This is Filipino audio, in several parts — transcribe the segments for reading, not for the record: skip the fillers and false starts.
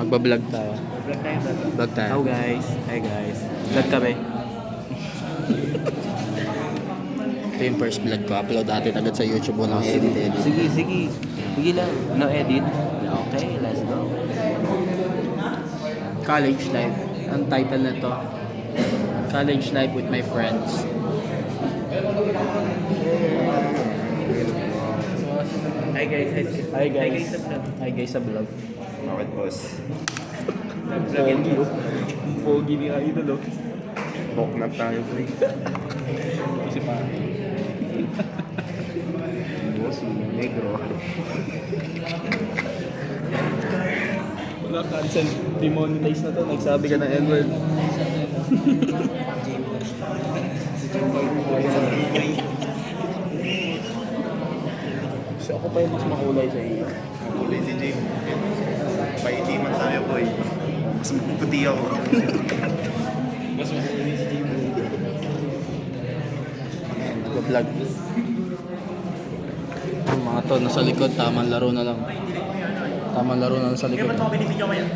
Magbablog tayo. Vlog tayo, vlog. Vlog tayo. Oh guys, hi guys. Vlog kami. Ito yung first vlog ko. Upload natin agad sa YouTube. Walang edit. Sige. Sige lang. No edit. Okay, let's go. College life. Ang title na to. College life with my friends. Hi guys. Hi guys. sa vlog. Hi guys sa vlog. Bakit, boss? Vlog yan. Pogi ni Idol oh. Bok na tayo, pre. Kasi pa. Boss, negro. Wala cancel. Demonetize na to. Nagsabi ka ng N-word. Kasi ako pa yung mas makulay sa iyo. Huli si Jim. Paitiman tayo, boy. Mas puti ako. Mas makulay si Jim. Nag-vlog. Yung mga to, nasa likod. Tamang laro na lang. Tamang laro na lang sa likod. binibidyo ko yan?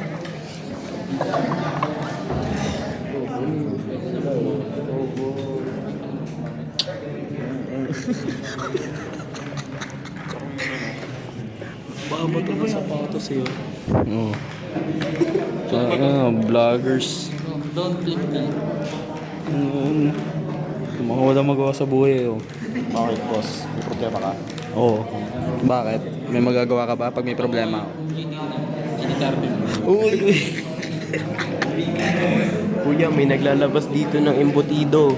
Babat ang sapatos sa'yo. Oo. Vloggers. Don't click me. Mga walang magawa sa buhay. Oh. Bakit, boss? May problema ka? Oo. Bakit? May magagawa ka ba pag may problema? Uy! Kuya, may naglalabas dito ng embutido.